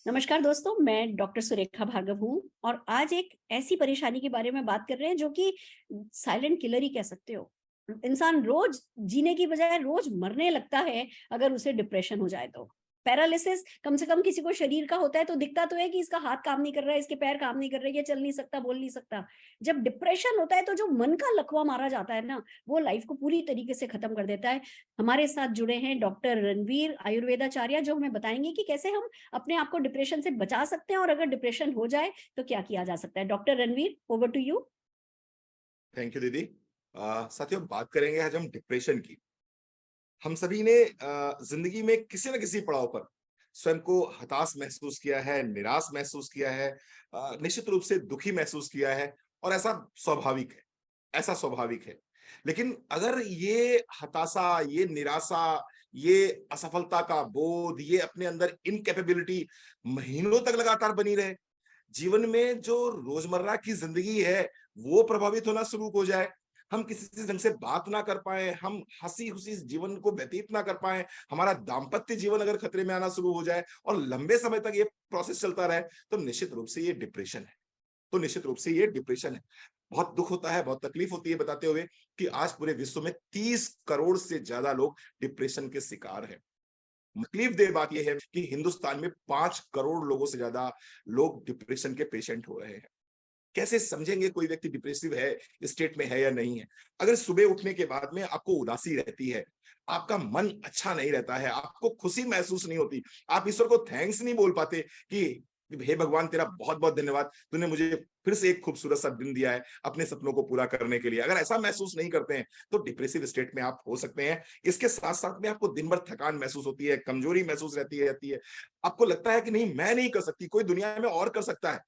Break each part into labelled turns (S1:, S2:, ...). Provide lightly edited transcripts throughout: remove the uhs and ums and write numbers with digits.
S1: नमस्कार दोस्तों, मैं डॉक्टर सुरेखा भार्गव हूँ और आज एक ऐसी परेशानी के बारे में बात कर रहे हैं जो कि साइलेंट किलर ही कह सकते हो। इंसान रोज जीने की बजाय रोज मरने लगता है अगर उसे डिप्रेशन हो जाए तो। पैरालिसिस कम से कम किसी को शरीर का होता है तो दिखता तो है कि इसका हाथ काम नहीं कर रहा है, इसके पैर काम नहीं कर रहे, ये चल नहीं सकता, बोल नहीं सकता। जब डिप्रेशन होता है तो जो मन का लकवा मारा जाता है ना, वो लाइफ को पूरी तरीके से खत्म कर देता है। हमारे साथ जुड़े हैं डॉक्टर रणवीर आयुर्वेदाचार्य, जो हमें बताएंगे कि कैसे हम अपने आप को डिप्रेशन से बचा सकते हैं और अगर डिप्रेशन हो जाए तो क्या किया जा सकता है। Doctor Ranveer, over to you.
S2: Thank you दीदी। साथियों, बात करेंगे आज हम डिप्रेशन की। हम सभी ने जिंदगी में किसी न किसी पड़ाव पर स्वयं को हताश महसूस किया है, निराश महसूस किया है, निश्चित रूप से दुखी महसूस किया है। और ऐसा स्वाभाविक है। लेकिन अगर ये हताशा, ये निराशा, ये असफलता का बोध, ये अपने अंदर इनकैपेबिलिटी महीनों तक लगातार बनी रहे, जीवन में जो रोजमर्रा की जिंदगी है वो प्रभावित होना शुरू हो जाए, हम किसी से ढंग से बात ना कर पाए, हम हंसी खुशी जीवन को व्यतीत ना कर पाए, हमारा दाम्पत्य जीवन अगर खतरे में आना शुरू हो जाए और लंबे समय तक ये प्रोसेस चलता रहे, तो निश्चित रूप से ये डिप्रेशन है। बहुत दुख होता है, बहुत तकलीफ होती है बताते हुए कि आज पूरे विश्व में 30 करोड़ से ज्यादा लोग डिप्रेशन के शिकार हैं। तकलीफदेह बात यह है कि हिंदुस्तान में 5 करोड़ लोगों से ज्यादा लोग डिप्रेशन के पेशेंट हो रहे हैं। कैसे समझेंगे कोई व्यक्ति डिप्रेसिव है, स्टेट में है या नहीं है? अगर सुबह उठने के बाद में आपको उदासी रहती है, आपका मन अच्छा नहीं रहता है, आपको खुशी महसूस नहीं होती, आप ईश्वर को थैंक्स नहीं बोल पाते कि हे भगवान, तेरा बहुत बहुत धन्यवाद, तूने मुझे फिर से एक खूबसूरत सा दिन दिया है अपने सपनों को पूरा करने के लिए। अगर ऐसा महसूस नहीं करते हैं तो डिप्रेसिव स्टेट में आप हो सकते हैं। इसके साथ साथ में आपको दिन भर थकान महसूस होती है, कमजोरी महसूस रहती है। आपको लगता है कि नहीं, मैं नहीं कर सकती, कोई दुनिया में और कर सकता है।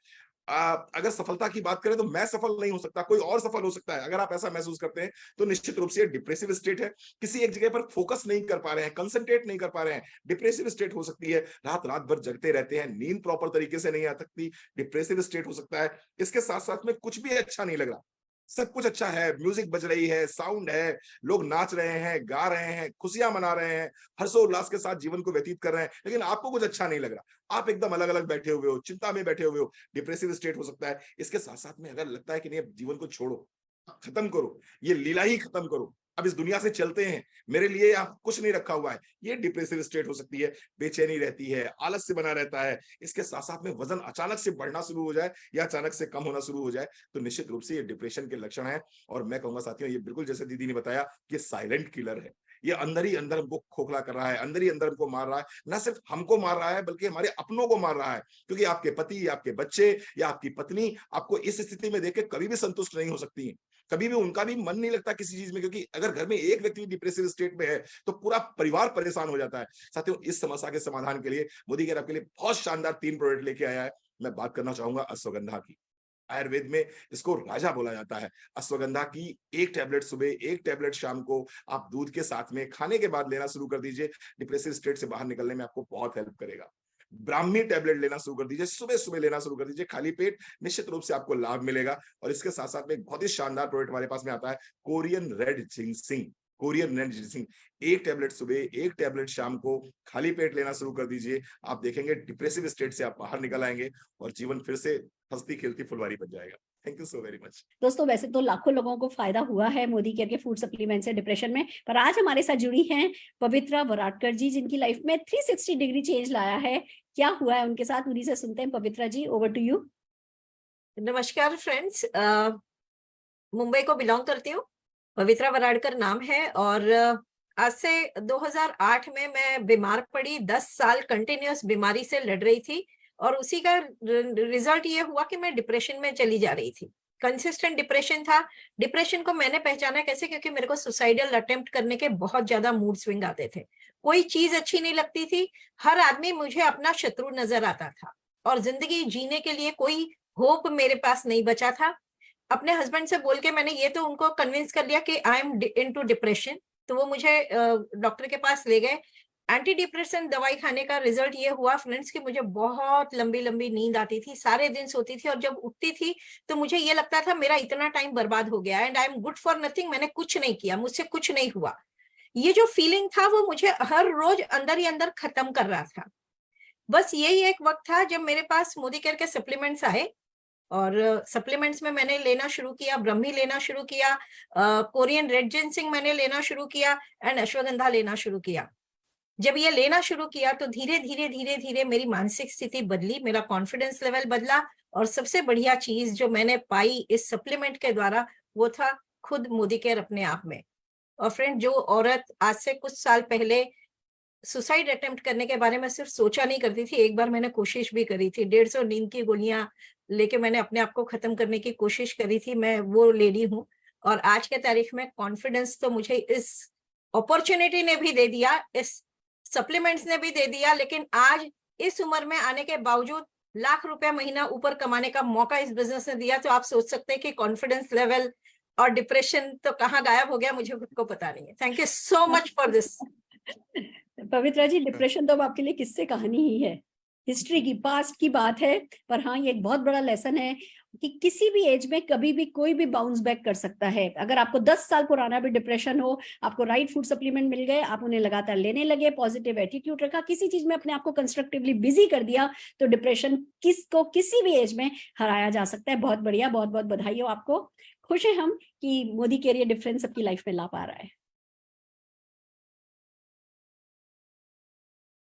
S2: अगर सफलता की बात करें तो मैं सफल नहीं हो सकता, कोई और सफल हो सकता है। अगर आप ऐसा महसूस करते हैं तो निश्चित रूप से ये डिप्रेसिव स्टेट है। किसी एक जगह पर फोकस नहीं कर पा रहे हैं, कंसंट्रेट नहीं कर पा रहे हैं, डिप्रेसिव स्टेट हो सकती है। रात रात भर जगते रहते हैं, नींद प्रॉपर तरीके से नहीं आ सकती, डिप्रेसिव स्टेट हो सकता है। इसके साथ साथ में कुछ भी अच्छा नहीं लग रहा, सब कुछ अच्छा है, म्यूजिक बज रही है, साउंड है, लोग नाच रहे हैं, गा रहे हैं, खुशियां मना रहे हैं, हर्षोल्लास के साथ जीवन को व्यतीत कर रहे हैं, लेकिन आपको कुछ अच्छा नहीं लग रहा। आप एकदम अलग अलग बैठे हुए हो, चिंता में बैठे हुए हो, डिप्रेसिव स्टेट हो सकता है। इसके साथ साथ में अगर लगता है कि नहीं, अब जीवन को छोड़ो, खत्म करो, ये लीला ही खत्म करो, अब इस दुनिया से चलते हैं, मेरे लिए यहाँ कुछ नहीं रखा हुआ है, ये डिप्रेसिव स्टेट हो सकती है। बेचैनी रहती है, आलस्य बना रहता है। इसके साथ साथ में वजन अचानक से बढ़ना शुरू हो जाए या अचानक से कम होना शुरू हो जाए, तो निश्चित रूप से ये डिप्रेशन के लक्षण है। और मैं कहूंगा साथियों, ये बिल्कुल जैसे दीदी ने बताया, ये साइलेंट किलर है। ये अंदर ही अंदर हमको खोखला कर रहा है, अंदर ही अंदर हमको मार रहा है। ना सिर्फ हमको मार रहा है बल्कि हमारे अपनों को मार रहा है, क्योंकि आपके पति, आपके बच्चे या आपकी पत्नी आपको इस स्थिति में देख के कभी भी संतुष्ट नहीं हो सकती है। कभी भी उनका भी मन नहीं लगता किसी चीज में, क्योंकि अगर घर में एक व्यक्ति डिप्रेसिव स्टेट में है तो पूरा परिवार परेशान हो जाता है। साथियों, इस समस्या के समाधान के लिए मोदी केयर आपके लिए बहुत शानदार 3 प्रोडक्ट लेके आया है। मैं बात करना चाहूंगा अश्वगंधा की। आयुर्वेद में इसको राजा बोला जाता है। अश्वगंधा की 1 टैबलेट सुबह, 1 टैबलेट शाम को आप दूध के साथ में खाने के बाद लेना शुरू कर दीजिए। डिप्रेसिव स्टेट से बाहर निकलने में आपको बहुत हेल्प करेगा। ब्राह्मी टैबलेट लेना शुरू कर दीजिए, सुबह सुबह लेना शुरू कर दीजिए खाली पेट, निश्चित रूप से आपको लाभ मिलेगा। और इसके साथ साथ में एक बहुत ही शानदार प्रोडक्ट हमारे पास में आता है, Korean red ginseng. Korean red ginseng 1 tablet सुबह, 1 टैबलेट शाम को खाली पेट लेना शुरू कर दीजिए। आप देखेंगे डिप्रेसिव स्टेट से आप बाहर निकल आएंगे और जीवन फिर से हंसती खेलती फुलवारी बन जाएगा। Thank you so very much.
S1: दोस्तों, वैसे तो लाखों लोगों को फायदा हुआ है मोदी केयर के फूड सप्लीमेंट से डिप्रेशन में, पर आज हमारे साथ जुड़ी हैं पवित्रा वराडकर जी, जिनकी लाइफ में 360 डिग्री चेंज लाया है। क्या हुआ है उनके साथ, उन्हीं से सुनते हैं। पवित्रा जी, ओवर टू यू।
S3: नमस्कार फ्रेंड्स, मुंबई को बिलोंग करती हूँ। पवित्रा वराडकर नाम है और आज से 2008 में मैं बीमार पड़ी। 10 साल कंटिन्यूअस बीमारी से लड़ रही थी और उसी का रिजल्ट ये हुआ कि मैं डिप्रेशन में चली जा रही थी। कंसिस्टेंट डिप्रेशन था। डिप्रेशन को मैंने पहचाना कैसे? क्योंकि मेरे को सुसाइडल अटेम्प्ट करने के बहुत ज्यादा मूड स्विंग आते थे। कोई चीज अच्छी नहीं लगती थी, हर आदमी मुझे अपना शत्रु नजर आता था और जिंदगी जीने के लिए कोई होप मेरे पास नहीं बचा था। अपने हस्बैंड से बोल के मैंने ये तो उनको कन्विंस कर लिया कि आई एम इनटू डिप्रेशन, तो वो मुझे डॉक्टर के पास ले गए। एंटी डिप्रेशन दवाई खाने का रिजल्ट ये हुआ फ्रेंड्स कि मुझे बहुत लंबी लंबी नींद आती थी, सारे दिन सोती थी और जब उठती थी तो मुझे ये लगता था मेरा इतना टाइम बर्बाद हो गया and I am good for nothing, मैंने कुछ नहीं किया, मुझसे कुछ नहीं हुआ। ये जो फीलिंग था वो मुझे हर रोज अंदर ही अंदर खत्म कर रहा था। बस यही एक वक्त था जब मेरे पास मोदी केयर के सप्लीमेंट्स आए, और सप्लीमेंट्स में मैंने लेना शुरू किया, ब्रह्मी लेना शुरू किया, कोरियन रेड जिनसिंग मैंने लेना शुरू किया, एंड अश्वगंधा लेना शुरू किया। जब ये लेना शुरू किया तो धीरे धीरे धीरे धीरे मेरी मानसिक स्थिति बदली, मेरा कॉन्फिडेंस लेवल बदला, और सबसे बढ़िया चीज जो मैंने पाई इस सप्लीमेंट के द्वारा वो था खुद मोदी केयर अपने आप में। और फ्रेंड, जो औरत आज से कुछ साल पहले सुसाइड अटेम्प्ट करने के बारे में सिर्फ सोचा नहीं करती थी, एक बार मैंने कोशिश भी करी थी, 150 नींद की गोलियां लेके मैंने अपने आप को खत्म करने की कोशिश करी थी, मैं वो लेडी हूँ। और आज के तारीख में कॉन्फिडेंस तो मुझे इस अपॉर्चुनिटी ने भी दे दिया, इस सप्लीमेंट्स ने भी दे दिया, लेकिन आज इस उम्र में आने के बावजूद लाख रुपया महीना ऊपर कमाने का मौका इस बिजनेस ने दिया। तो आप सोच सकते हैं कि कॉन्फिडेंस लेवल और डिप्रेशन तो कहाँ गायब हो गया, मुझे खुद को पता नहीं है। Thank you so much for this.
S1: Pavitra ji, depression तो अब आपके लिए किस्से कहानी ही है, हिस्ट्री की, पास्ट की बात है। पर हाँ, ये एक बहुत बड़ा लेसन है कि किसी भी एज में कभी भी कोई भी बाउंस बैक कर सकता है। अगर आपको 10 साल पुराना भी डिप्रेशन हो, आपको राइट फूड सप्लीमेंट मिल गए, आप उन्हें लगातार लेने लगे, पॉजिटिव एटीट्यूड रखा, किसी चीज में अपने आप को कंस्ट्रक्टिवली बिजी कर दिया, तो डिप्रेशन किसको किसी भी एज में हराया जा सकता है। बहुत बढ़िया, बहुत बहुत बधाई हो आपको। खुश है हम कि मोदी केयर ये डिफरेंस आपकी लाइफ में ला पा रहा है।